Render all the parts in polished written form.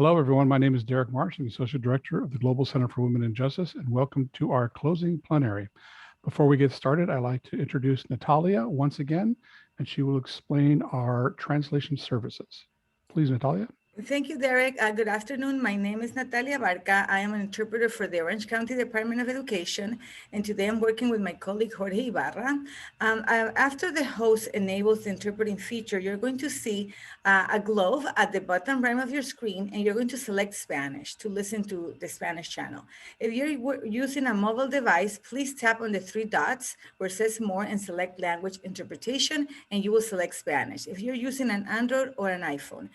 Hello, everyone. My name is Derek Marsh. I'm the Associate Director of the Global Center for Women and Justice, and welcome to our closing plenary. Before we get started, I'd like to introduce Natalia once again, and she will explain our translation services. Please, Natalia. Thank you, Derek. Good afternoon. My name is Natalia Barca. I am an interpreter for the Orange County Department of Education, and today I'm working with my colleague Jorge Ibarra. After the host enables the interpreting feature, you're going to see a glove at the bottom right of your screen, and you're going to select Spanish to listen to the Spanish channel. If you're using a mobile device, please tap on the three dots where it says More and select Language Interpretation, and you will select Spanish. If you're using an Android or an iPhone.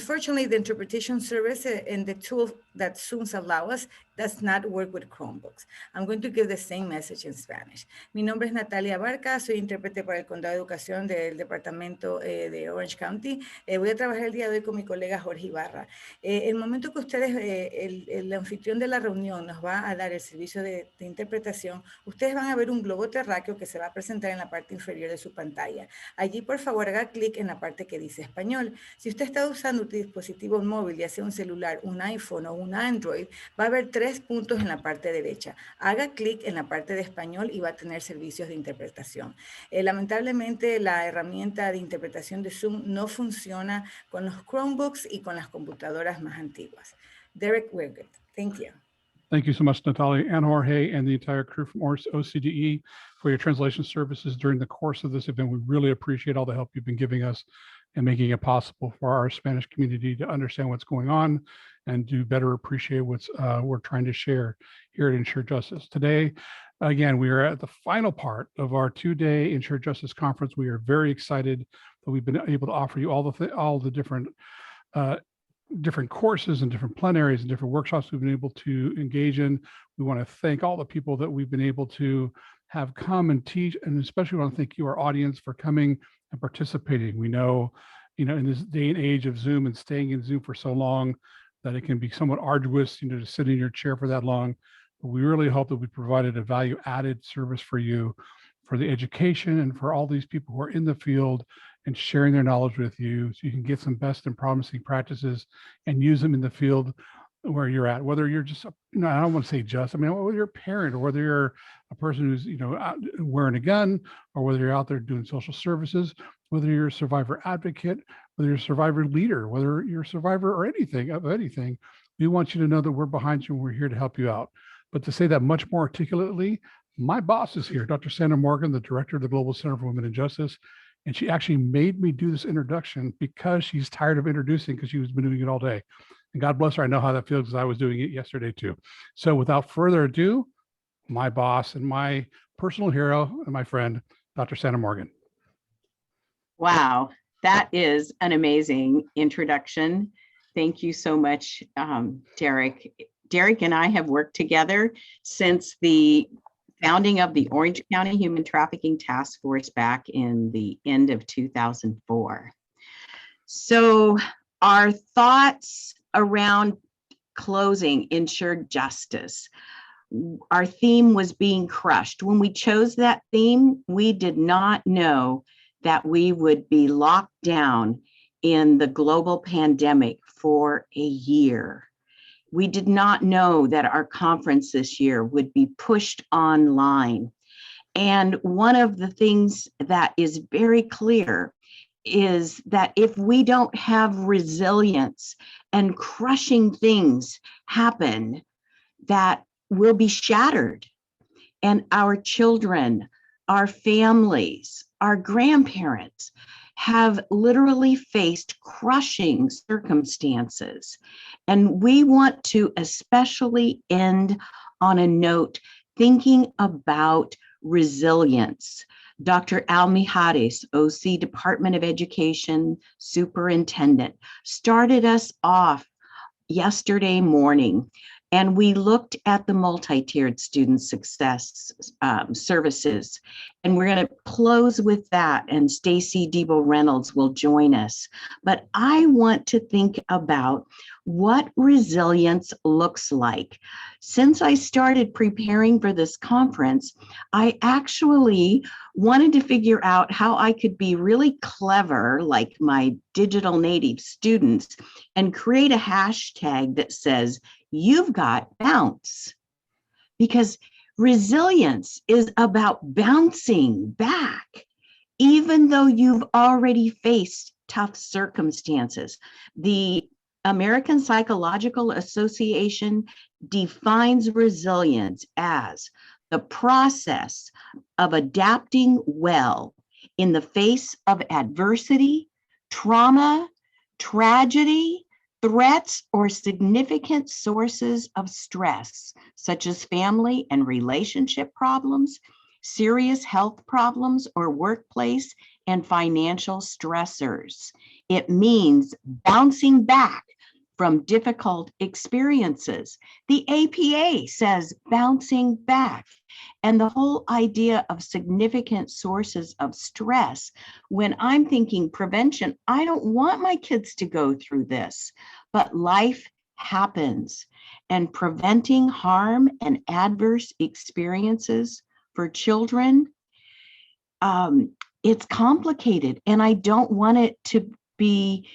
Unfortunately, the interpretation service and the tool that Zooms allow us does not work with Chromebooks. I'm going to give the same message in Spanish. Mi nombre es Natalia Barca, soy intérprete para el Condado de Educación del Departamento de Orange County. Voy a trabajar el día de hoy con mi colega Jorge Ibarra. El momento que ustedes, el anfitrión de la reunión nos va a dar el servicio de interpretación, ustedes van a ver un globo terráqueo que se va a presentar en la parte inferior de su pantalla. Allí, por favor, haga clic en la parte que dice español. Si usted está usando un dispositivo móvil, ya sea un celular, un iPhone o un Android, va a haber 3 puntos en la parte derecha. Haga clic en la parte de español y va a tener servicios de interpretación. Lamentablemente, la herramienta de interpretación de Zoom no funciona con los Chromebooks y con las computadoras más antiguas. Derek, we're good. Thank you. Thank you so much, Natalia and Jorge and the entire crew from OCDE for your translation services during the course of this event. We really appreciate all the help you've been giving us and making it possible for our Spanish community to understand what's going on and to better appreciate what's we're trying to share here at Ensure Justice. Today, again, we are at the final part of our 2-day Ensure Justice conference. We are very excited that we've been able to offer you all the different courses and different plenaries and different workshops we've been able to engage in. We want to thank all the people that we've been able to have come and teach, and especially want to thank you, our audience, for coming and participating. We know, in this day and age of Zoom and staying in Zoom for so long, that it can be somewhat arduous, to sit in your chair for that long. But we really hope that we provided a value-added service for you, for the education, and for all these people who are in the field and sharing their knowledge with you, so you can get some best and promising practices and use them in the field where you're at. Whether you're just, I don't want to say just, whether you're a parent or whether you're a person who's, out wearing a gun, or whether you're out there doing social services, whether you're a survivor advocate, whether you're a survivor leader, whether you're a survivor or anything, we want you to know that we're behind you and we're here to help you out. But to say that much more articulately, my boss is here, Dr. Sandie Morgan, the director of the Global Center for Women and Justice. And she actually made me do this introduction because she's tired of introducing, because she's been doing it all day. And God bless her, I know how that feels, because I was doing it yesterday too. So without further ado, my boss and my personal hero and my friend, Dr. Sandie Morgan. Wow, that is an amazing introduction. Thank you so much, Derek. Derek and I have worked together since the founding of the Orange County Human Trafficking Task Force back in the end of 2004. So our thoughts around closing Ensure Justice. Our theme was being crushed. When we chose that theme, we did not know that we would be locked down in the global pandemic for a year. We did not know that our conference this year would be pushed online. And one of the things that is very clear is that if we don't have resilience and crushing things happen, that will be shattered. And our children, our families, our grandparents have literally faced crushing circumstances. And we want to especially end on a note thinking about resilience. Dr. Al Mijares, OC Department of Education Superintendent, started us off yesterday morning, and we looked at the multi-tiered student success services. And we're going to close with that, and Stacy Debo Reynolds will join us. But I want to think about what resilience looks like. Since I started preparing for this conference, I actually wanted to figure out how I could be really clever, like my digital native students, and create a hashtag that says, "You've got bounce." Because resilience is about bouncing back, even though you've already faced tough circumstances. The American Psychological Association defines resilience as the process of adapting well in the face of adversity, trauma, tragedy, threats, or significant sources of stress, such as family and relationship problems, serious health problems, or workplace and financial stressors. It means bouncing back from difficult experiences. The APA says bouncing back. And the whole idea of significant sources of stress, when I'm thinking prevention, I don't want my kids to go through this, but life happens. And preventing harm and adverse experiences for children, it's complicated, and I don't want it to be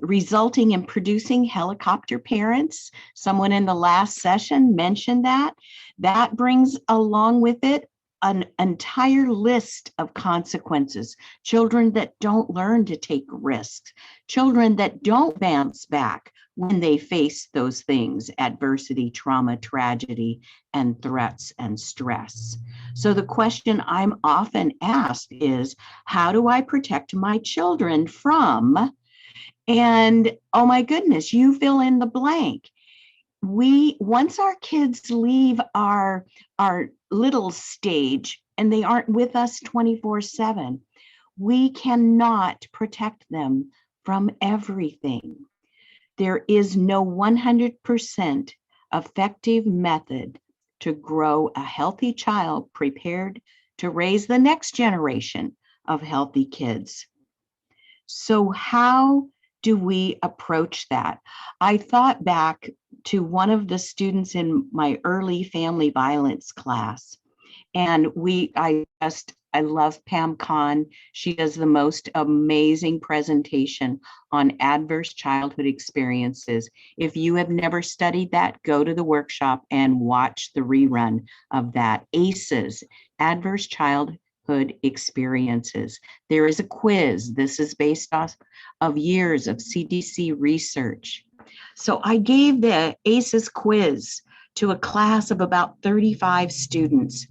resulting in producing helicopter parents. Someone in the last session mentioned that. That brings along with it an entire list of consequences. Children that don't learn to take risks, children that don't bounce back when they face those things, adversity, trauma, tragedy, and threats and stress. So the question I'm often asked is, how do I protect my children from, and oh my goodness, you fill in the blank. Once our kids leave our little stage and they aren't with us 24/7, we cannot protect them from everything. There is no 100% effective method to grow a healthy child prepared to raise the next generation of healthy kids. So how do we approach that? I thought back to one of the students in my early family violence class, and I love Pam Kahn. She does the most amazing presentation on adverse childhood experiences. If you have never studied that, go to the workshop and watch the rerun of that. ACEs, Adverse Childhood Experiences. There is a quiz. This is based off of years of CDC research. So I gave the ACEs quiz to a class of about 35 students.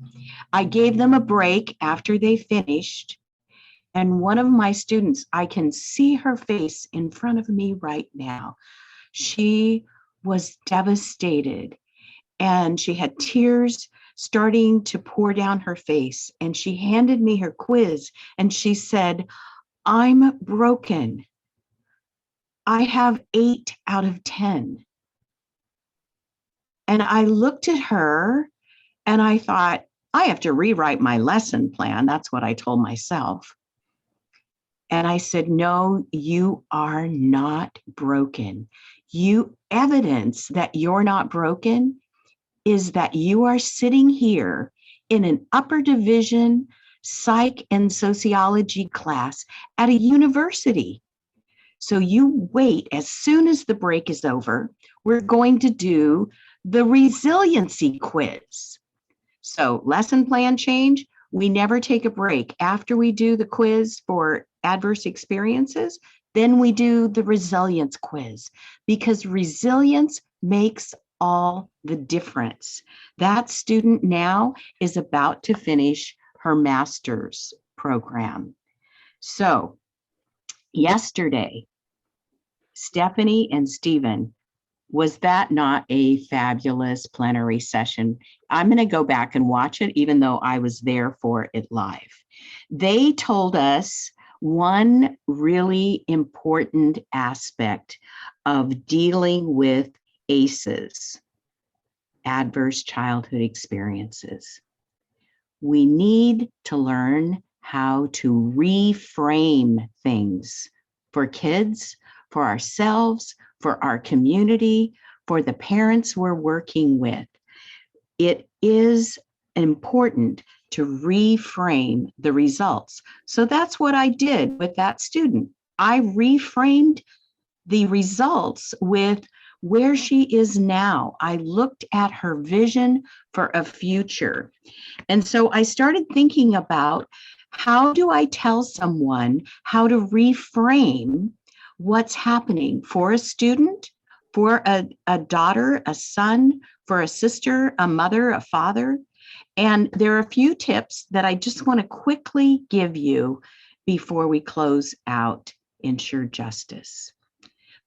I gave them a break after they finished, and one of my students, I can see her face in front of me right now. She was devastated, and she had tears starting to pour down her face, and she handed me her quiz, and she said, "I'm broken. I have 8 out of 10. And I looked at her and I thought, I have to rewrite my lesson plan. That's what I told myself. And I said, no, you are not broken. Evidence that you're not broken is that you are sitting here in an upper division psych and sociology class at a university. So you wait, as soon as the break is over, we're going to do the resiliency quiz. So lesson plan change, we never take a break. After we do the quiz for adverse experiences, then we do the resilience quiz, because resilience makes all the difference. That student now is about to finish her master's program. So yesterday, Stephanie and Stephen, was that not a fabulous plenary session? I'm going to go back and watch it, even though I was there for it live. They told us one really important aspect of dealing with ACEs, adverse childhood experiences. We need to learn how to reframe things for kids, for ourselves, for our community, for the parents we're working with. It is important to reframe the results. So that's what I did with that student. I reframed the results with where she is now. I looked at her vision for a future. And so I started thinking about, how do I tell someone how to reframe what's happening for a student, for a daughter, a son, for a sister, a mother, a father? And there are a few tips that I just want to quickly give you before we close out Ensure Justice.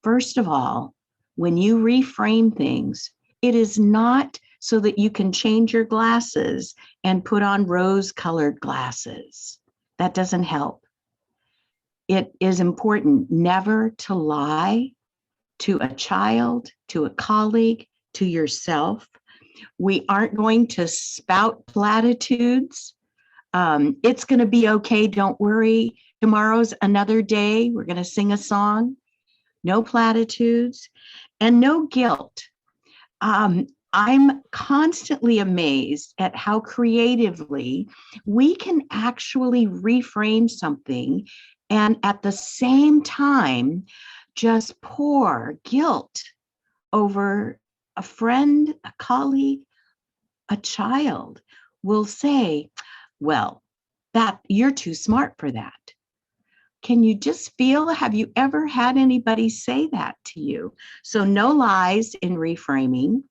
First of all, when you reframe things, it is not so that you can change your glasses and put on rose-colored glasses. That doesn't help. It is important never to lie to a child, to a colleague, to yourself. We aren't going to spout platitudes. It's going to be okay. Don't worry. Tomorrow's another day. We're going to sing a song. No platitudes and no guilt. I'm constantly amazed at how creatively we can actually reframe something and at the same time just pour guilt over a friend, a colleague, a child. Will say, well, that you're too smart for that. Can you just feel, have you ever had anybody say that to you? So no lies in reframing,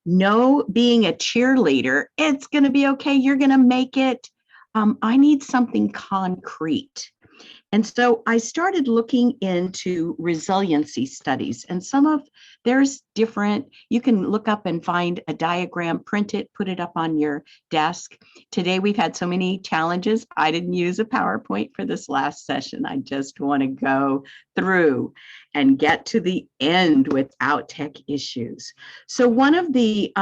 no being a cheerleader. It's going to be okay. You're going to make it. I need something concrete. And so I started looking into resiliency studies, and there's different, you can look up and find a diagram, print it, put it up on your desk. Today, we've had so many challenges. I didn't use a PowerPoint for this last session. I just want to go through and get to the end without tech issues. So one of these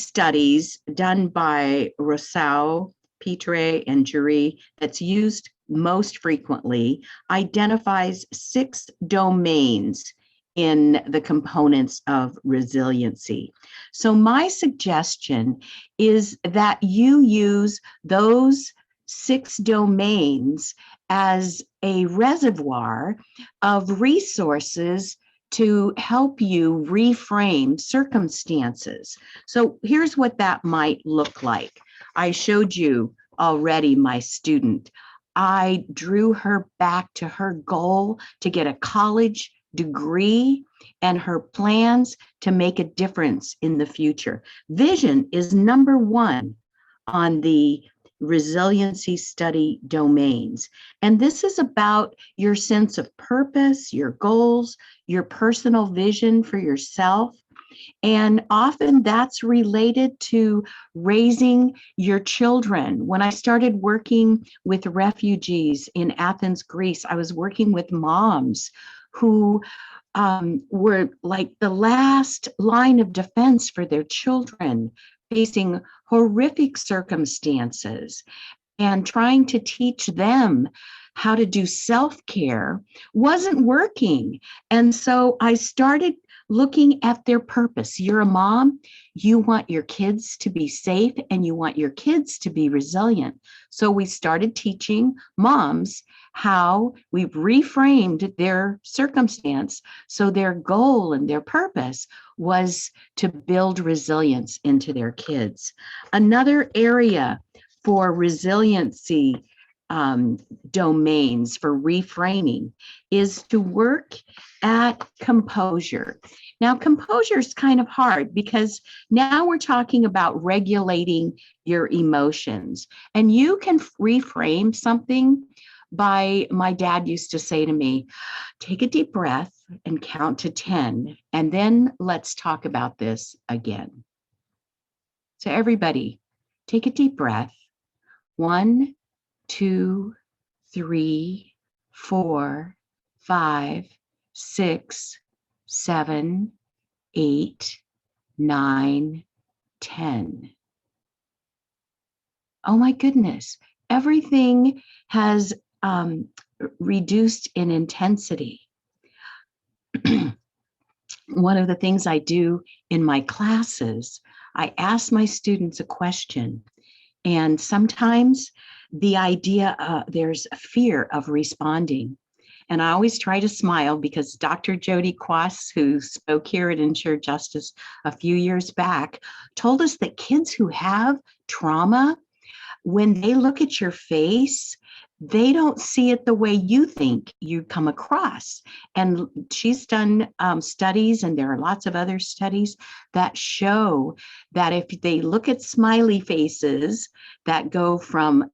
studies done by Rousseau, Pitre, and Jury, that's used most frequently, identifies 6 domains in the components of resiliency. So my suggestion is that you use those 6 domains as a reservoir of resources to help you reframe circumstances. So here's what that might look like. I showed you already my student. I drew her back to her goal to get a college degree and her plans to make a difference in the future. Vision is number 1 on the resiliency study domains. And this is about your sense of purpose, your goals, your personal vision for yourself. And often that's related to raising your children. When I started working with refugees in Athens, Greece, I was working with moms who were like the last line of defense for their children, facing horrific circumstances, and trying to teach them how to do self-care wasn't working. And so I started looking at their purpose. You're a mom, you want your kids to be safe and you want your kids to be resilient. So we started teaching moms how we've reframed their circumstance. So their goal and their purpose was to build resilience into their kids. Another area for resiliency domains for reframing is to work at composure. Now, composure is kind of hard because now we're talking about regulating your emotions, and you can reframe something by, my dad used to say to me, take a deep breath and count to 10, and then let's talk about this again. So everybody, take a deep breath. 1, 2, 3, 4, 5, 6, 7, 8, 9, 10. Oh my goodness, everything has reduced in intensity. one of the things I do in my classes, I ask my students a question. And sometimes the idea, there's a fear of responding. And I always try to smile because Dr. Jody Quas, who spoke here at Ensure Justice a few years back, told us that kids who have trauma, when they look at your face, they don't see it the way you think you come across. And she's done studies, and there are lots of other studies that show that if they look at smiley faces that go from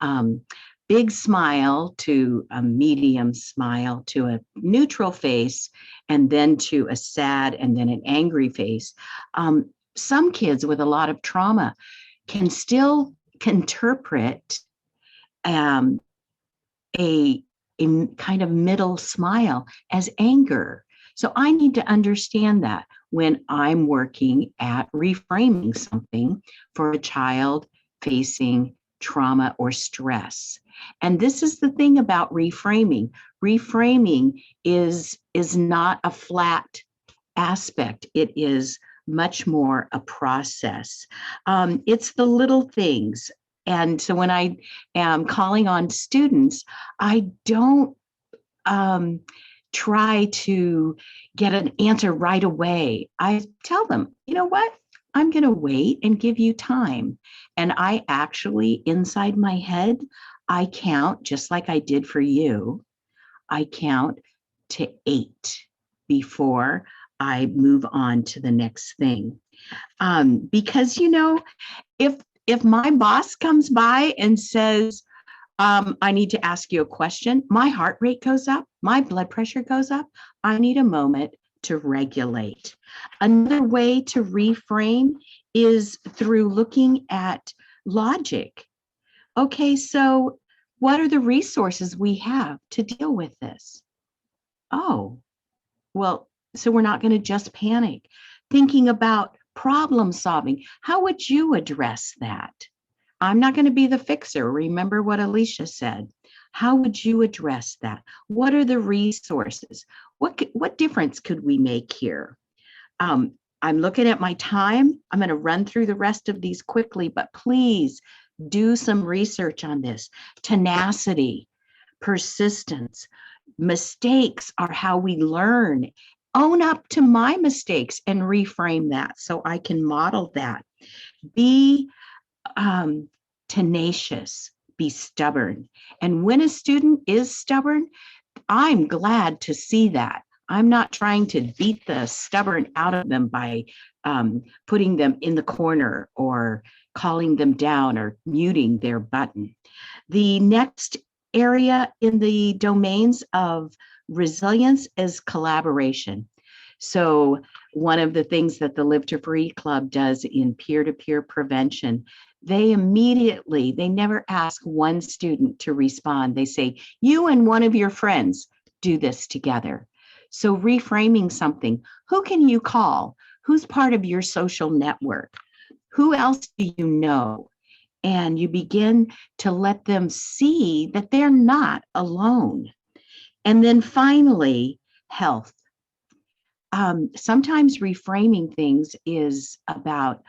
big smile to a medium smile to a neutral face, and then to a sad and then an angry face, some kids with a lot of trauma can still interpret a kind of middle smile as anger. So I need to understand that when I'm working at reframing something for a child facing trauma or stress. And this is the thing about reframing. Reframing is not a flat aspect. It is much more a process. It's the little things. And so when I am calling on students, I don't try to get an answer right away. I tell them, you know what? I'm going to wait and give you time. And I actually, inside my head, I count, just like I did for you, I count to 8 before I move on to the next thing. Because, you know, if my boss comes by and says, I need to ask you a question, my heart rate goes up, my blood pressure goes up. I need a moment to regulate. Another way to reframe is through looking at logic. Okay, so what are the resources we have to deal with this? Oh, well, so we're not going to just panic. Thinking about problem solving. How would you address that? I'm not going to be the fixer. Remember what Alicia said. How would you address that? What are the resources? What difference could we make here? I'm looking at my time. I'm going to run through the rest of these quickly, but please do some research on this. Tenacity, persistence, mistakes are how we learn. Own up to my mistakes and reframe that so I can model that. Be tenacious, be stubborn. And when a student is stubborn, I'm glad to see that. I'm not trying to beat the stubborn out of them by putting them in the corner or calling them down or muting their button. The next area in the domains of resilience is collaboration. So one of the things that the Live to Free Club does in peer-to-peer prevention, they never ask one student to respond. They say, you and one of your friends do this together. So reframing something, who can you call? Who's part of your social network? Who else do you know? And you begin to let them see that they're not alone. And then finally, health. Sometimes reframing things is about,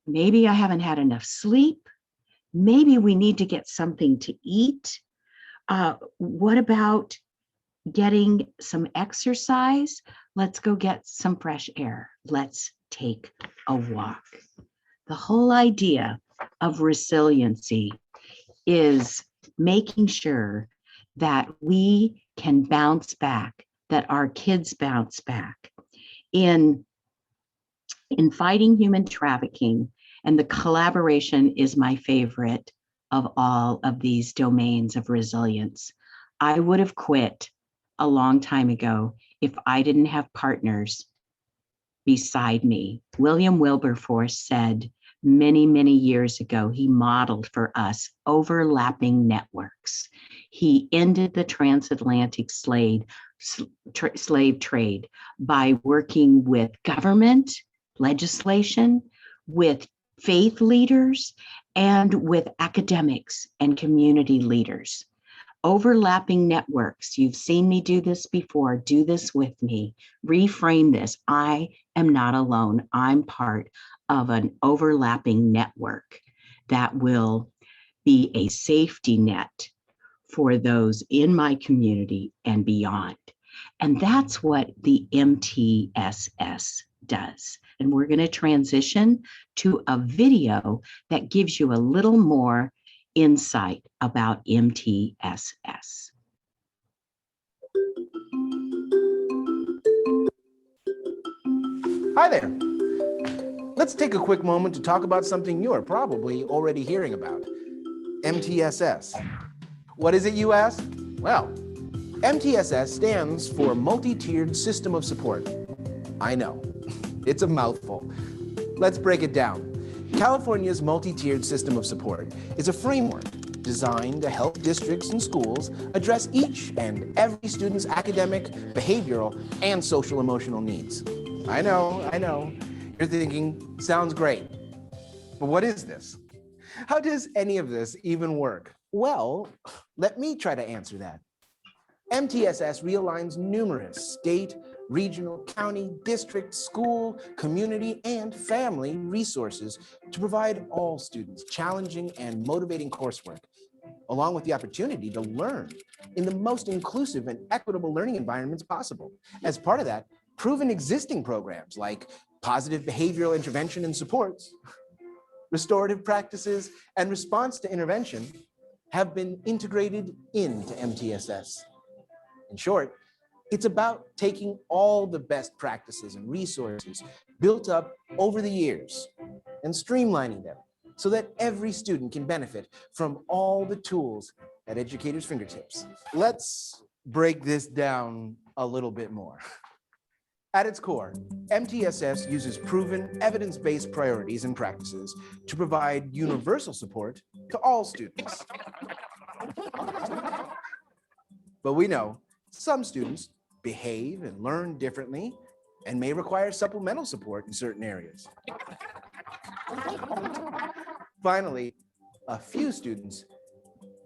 maybe I haven't had enough sleep. Maybe we need to get something to eat. What about getting some exercise? Let's go get some fresh air. Let's take a walk. The whole idea of resiliency is making sure that we can bounce back, that our kids bounce back. In fighting human trafficking, and the collaboration is my favorite of all of these domains of resilience. I would have quit a long time ago if I didn't have partners beside me. William Wilberforce said many, many years ago, he modeled for us overlapping networks. He ended the transatlantic slave trade by working with government, legislation, with faith leaders, and with academics and community leaders. overlapping networks. You've seen me do this before. Do this with me. Reframe this. I am not alone. I'm part of an overlapping network that will be a safety net for those in my community and beyond. And that's what the MTSS does. And we're going to transition to a video that gives you a little more insight about MTSS. Hi there. Let's take a quick moment to talk about something you're probably already hearing about, MTSS. What is it, you ask? Well, MTSS stands for Multi-Tiered System of Support. I know, it's a mouthful. Let's break it down. California's Multi-Tiered System of Support is a framework designed to help districts and schools address each and every student's academic, behavioral, and social emotional needs. I know. You're thinking, sounds great. But what is this? How does any of this even work? Well, let me try to answer that. MTSS realigns numerous state, regional, county, district, school, community, and family resources to provide all students challenging and motivating coursework, along with the opportunity to learn in the most inclusive and equitable learning environments possible. As part of that, proven existing programs like positive behavioral intervention and supports, restorative practices, and response to intervention have been integrated into MTSS. In short, it's about taking all the best practices and resources built up over the years and streamlining them so that every student can benefit from all the tools at educators' fingertips. Let's break this down a little bit more. At its core, MTSS uses proven evidence-based priorities and practices to provide universal support to all students. But we know some students behave and learn differently and may require supplemental support in certain areas. Finally, a few students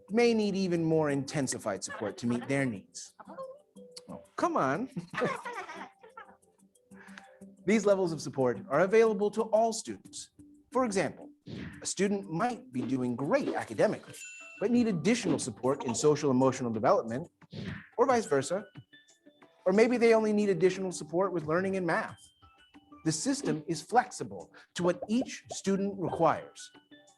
may need even more intensified support to meet their needs. Oh, come on. These levels of support are available to all students. For example, a student might be doing great academically, but need additional support in social emotional development, or vice versa. Or maybe they only need additional support with learning in math. The system is flexible to what each student requires,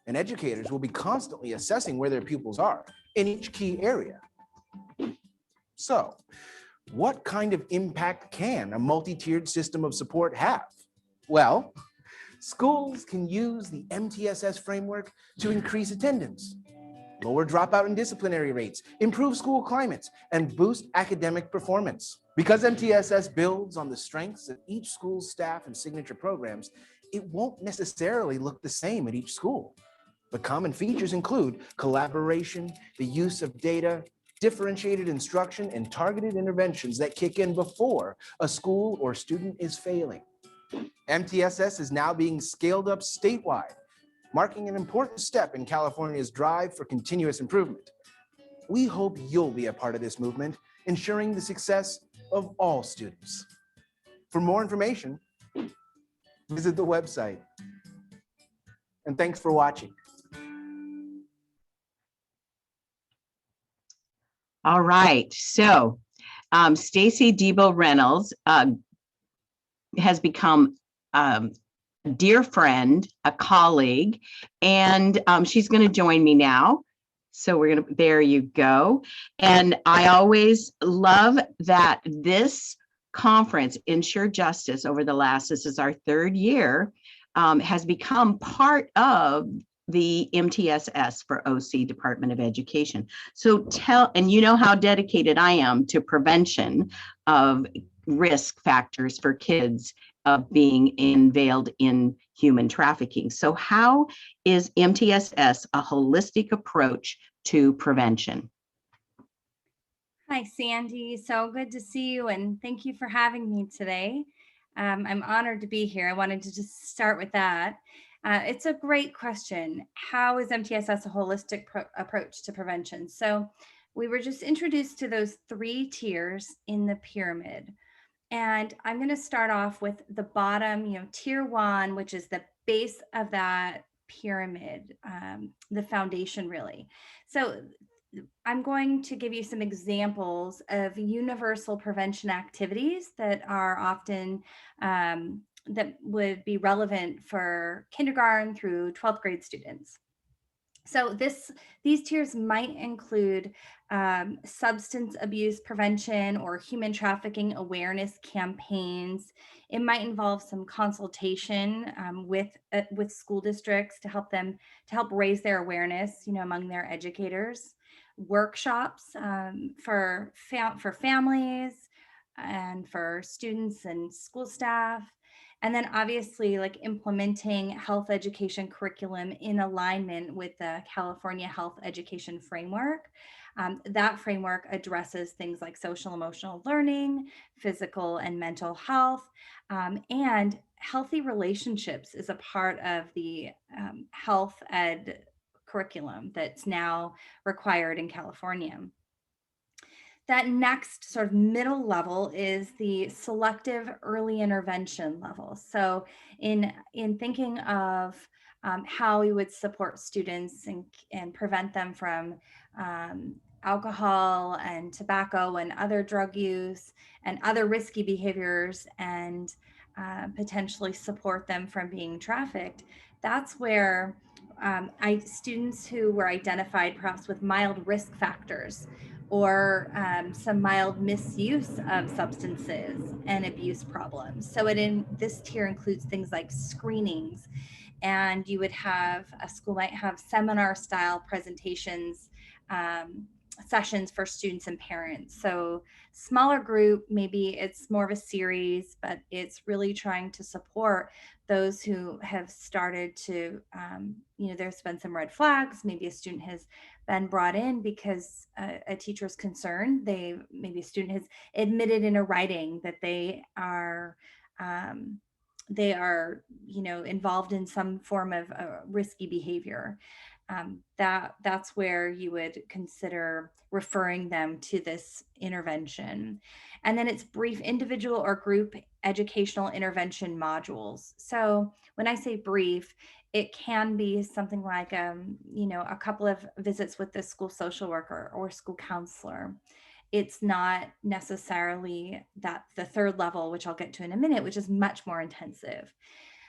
and educators will be constantly assessing where their pupils are in each key area. So, what kind of impact can a multi-tiered system of support have? Well, schools can use the MTSS framework to increase attendance, lower dropout and disciplinary rates, improve school climates, and boost academic performance. Because MTSS builds on the strengths of each school's staff and signature programs, it won't necessarily look the same at each school. But common features include collaboration, the use of data, differentiated instruction, and targeted interventions that kick in before a school or student is failing. MTSS is now being scaled up statewide, marking an important step in California's drive for continuous improvement. We hope you'll be a part of this movement, ensuring the success of all students. For more information, visit the website. And thanks for watching. All right, so Stacy Debo Reynolds has become a dear friend, a colleague, and she's going to join me now. So we're going to, there you go. And I always love that this conference, Ensure Justice, over the last, this is our third year, has become part of the MTSS for OC Department of Education. So and you know how dedicated I am to prevention of risk factors for kids of being veiled in human trafficking. So how is MTSS a holistic approach to prevention? Hi, Sandy. So good to see you, and thank you for having me today. I'm honored to be here. I wanted to just start with that. It's a great question. How is MTSS a holistic approach to prevention? So we were just introduced to those 3 tiers in the pyramid. And I'm going to start off with the bottom, tier 1, which is the base of that pyramid, the foundation really. So I'm going to give you some examples of universal prevention activities that are often that would be relevant for kindergarten through 12th grade students. So these tiers might include substance abuse prevention or human trafficking awareness campaigns. It might involve some consultation with school districts to help raise their awareness, among their educators. Workshops for families and for students and school staff. And then obviously like implementing health education curriculum in alignment with the California Health Education Framework. That framework addresses things like social emotional learning, physical and mental health, and healthy relationships is a part of the health ed curriculum that's now required in California. That next sort of middle level is the selective early intervention level. So in thinking of how we would support students and prevent them from alcohol and tobacco and other drug use and other risky behaviors, and potentially support them from being trafficked, that's where students who were identified perhaps with mild risk factors or some mild misuse of substances and abuse problems. So this tier includes things like screenings, and you would have, a school might have seminar style presentations, sessions for students and parents. So smaller group, maybe it's more of a series, but it's really trying to support those who have started to, there's been some red flags. Maybe a student has been brought in because a teacher is concerned. Maybe a student has admitted in a writing that they are involved in some form of risky behavior. That's where you would consider referring them to this intervention. And then it's brief individual or group educational intervention modules. So when I say brief, it can be something like, a couple of visits with the school social worker or school counselor. It's not necessarily that the third level, which I'll get to in a minute, which is much more intensive.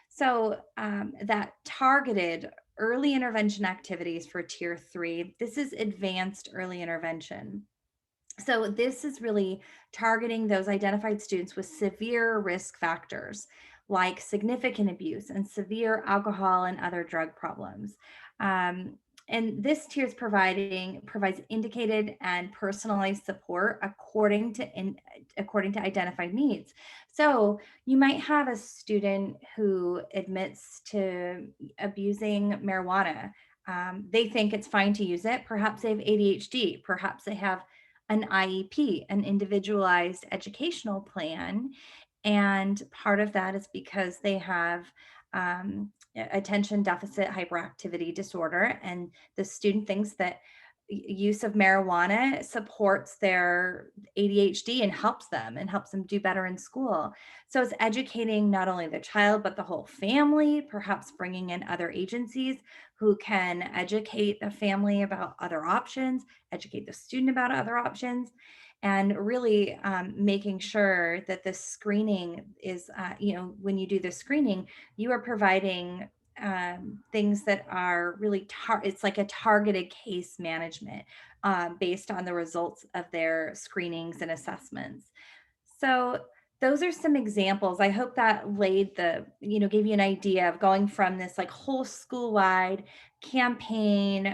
So that targeted early intervention activities for tier 3, this is advanced early intervention. So this is really targeting those identified students with severe risk factors like significant abuse and severe alcohol and other drug problems. And this tier is provides indicated and personalized support according to identified needs. So you might have a student who admits to abusing marijuana. They think it's fine to use it. Perhaps they have ADHD. Perhaps they have an IEP, an individualized educational plan. And part of that is because they have attention deficit hyperactivity disorder, and the student thinks that use of marijuana supports their ADHD and helps them do better in school. So it's educating not only the child, but the whole family, perhaps bringing in other agencies who can educate the family about other options, educate the student about other options, and really making sure that the screening is, when you do the screening, you are providing things that are really, it's like a targeted case management based on the results of their screenings and assessments. So those are some examples. I hope that gave you an idea of going from this like whole school-wide campaign,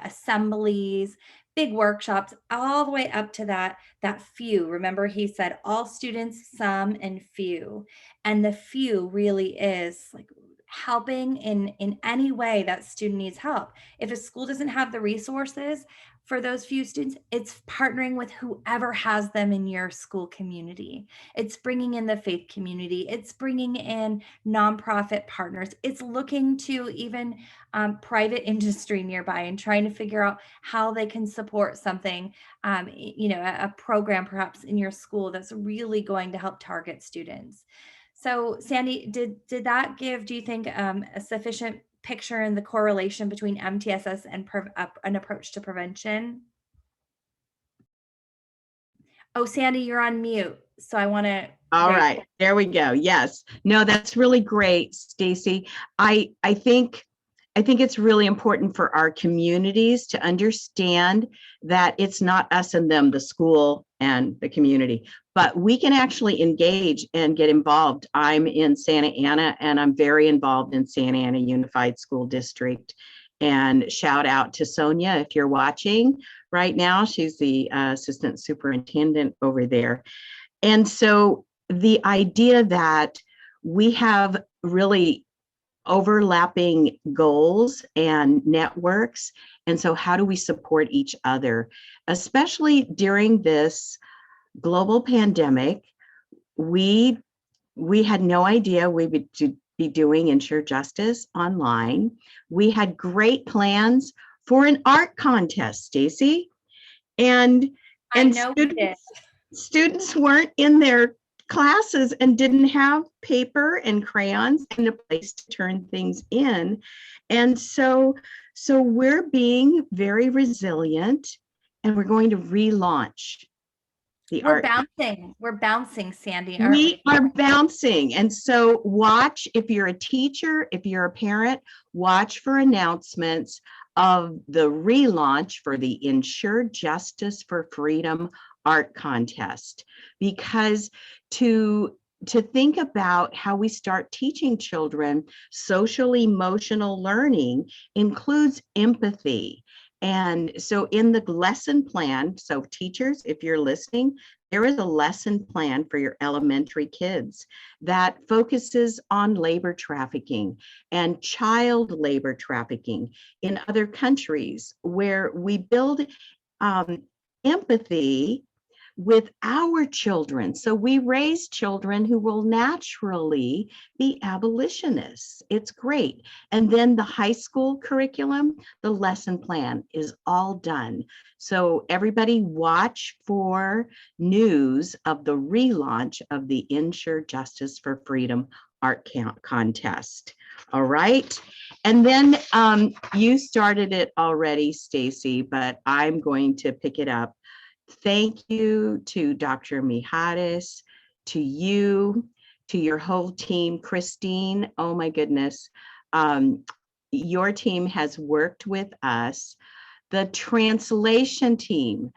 assemblies, big workshops, all the way up to that few. Remember, he said all students, some, and few. And the few really is like helping in any way that student needs help. If a school doesn't have the resources for those few students, it's partnering with whoever has them in your school community. It's bringing in the faith community. It's bringing in nonprofit partners. It's looking to even private industry nearby and trying to figure out how they can support something, a program perhaps in your school that's really going to help target students. So Sandie, did that give, do you think, a sufficient picture in the correlation between MTSS and an approach to prevention? Oh, Sandie, you're on mute. So I want to. All right, there we go. Yes. No, that's really great, Stacy. I think it's really important for our communities to understand that it's not us and them, the school and the community, but we can actually engage and get involved. I'm in Santa Ana, and I'm very involved in Santa Ana Unified School District. And shout out to Sonia if you're watching right now. She's the assistant superintendent over there. And so the idea that we have really overlapping goals and networks. And so how do we support each other, especially during this global pandemic? We had no idea we would be doing Ensure Justice online. We had great plans for an art contest, Stacy. And students weren't in their classes and didn't have paper and crayons and a place to turn things in. And so we're being very resilient, and we're going to relaunch the art. We're bouncing, Sandie. We are bouncing. And so watch, if you're a teacher, if you're a parent, watch for announcements of the relaunch for the Ensure Justice for Freedom art contest, because to think about how we start teaching children social emotional learning includes empathy. And so in the lesson plan, so teachers, if you're listening, there is a lesson plan for your elementary kids that focuses on labor trafficking and child labor trafficking in other countries, where we build empathy with our children. So we raise children who will naturally be abolitionists. It's great. And then the high school curriculum, the lesson plan is all done. So everybody watch for news of the relaunch of the Ensure Justice for Freedom art contest. All right. And then you started it already, Stacy, but I'm going to pick it up. Thank you to Dr. Mijares, to you, to your whole team. Christine, oh my goodness, your team has worked with us. The translation team,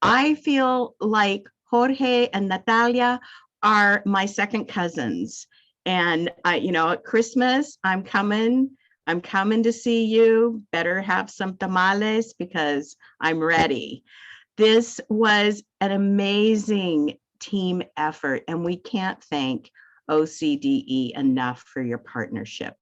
I feel like Jorge and Natalia are my second cousins. And at Christmas, I'm coming to see you. Better have some tamales because I'm ready. This was an amazing team effort, and we can't thank OCDE enough for your partnership.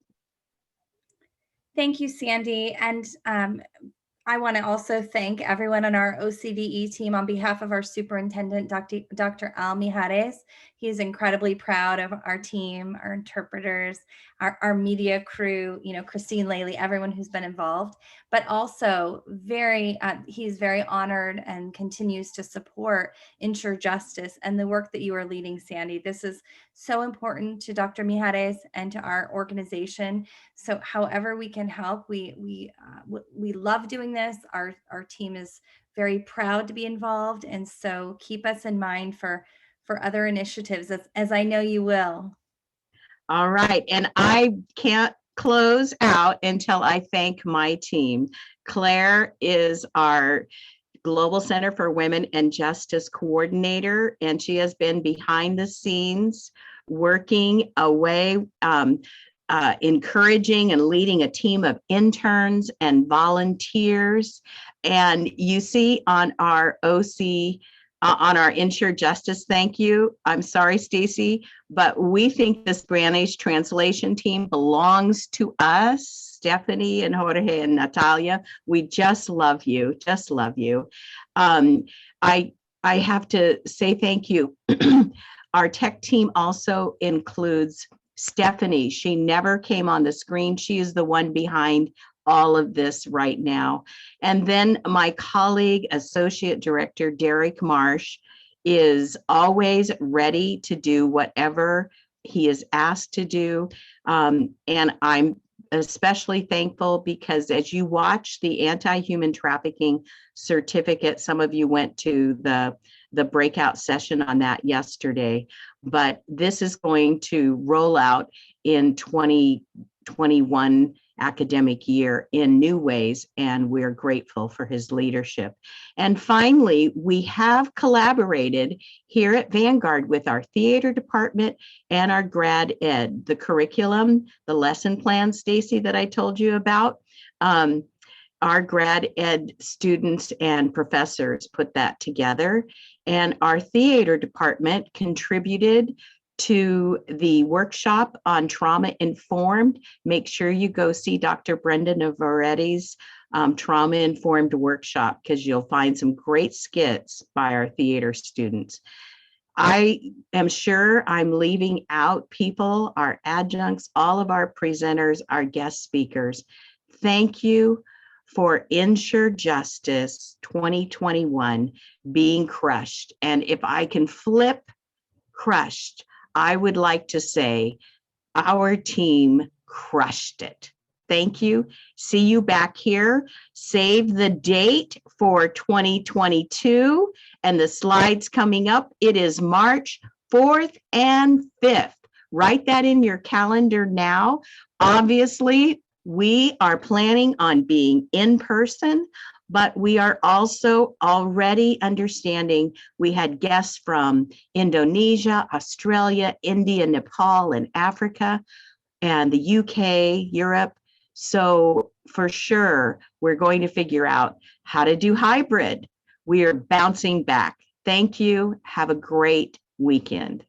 Thank you, Sandie. And I want to also thank everyone on our OCDE team on behalf of our superintendent, Dr. Al Mijares. He is incredibly proud of our team, our interpreters, our media crew, Christine Laley, everyone who's been involved, but also he's very honored and continues to support Ensure Justice and the work that you are leading, Sandie. This is so important to Dr. Mijares and to our organization. So however we can help, we love doing this. Our team is very proud to be involved. And so keep us in mind for other initiatives, as I know you will. All right. And I can't close out until I thank my team. Claire is our Global Center for Women and Justice coordinator, and she has been behind the scenes working away, encouraging and leading a team of interns and volunteers. And you see on our on our Ensure Justice, thank you. I'm sorry, Stacy, but we think this Spanish translation team belongs to us. Stephanie and Jorge and Natalia. We just love you, just love you. I have to say thank you. Our tech team also includes Stephanie. She never came on the screen. She is the one behind all of this right now. And then my colleague, Associate Director Derek Marsh, is always ready to do whatever he is asked to do. And I'm especially thankful because as you watch the anti-human trafficking certificate, some of you went to the breakout session on that yesterday, but this is going to roll out in 2021 academic year in new ways, and we're grateful for his leadership. And finally, we have collaborated here at Vanguard with our theater department and our grad ed, the curriculum, the lesson plan, Stacy, that I told you about. Our grad ed students and professors put that together, and our theater department contributed to the workshop on trauma informed. Make sure you go see Dr. Brenda Navarrette's trauma informed workshop, because you'll find some great skits by our theater students. I am sure I'm leaving out people, our adjuncts, all of our presenters, our guest speakers. Thank you for Ensure Justice 2021 being crushed. And if I can flip crushed, I would like to say our team crushed it. Thank you. See you back here. Save the date for 2022 and the slides coming up. It is March 4th and 5th. Write that in your calendar now. Obviously, we are planning on being in person, but we are also already understanding we had guests from Indonesia, Australia, India, Nepal, and Africa, and the UK, Europe. So for sure, we're going to figure out how to do hybrid. We are bouncing back. Thank you. Have a great weekend.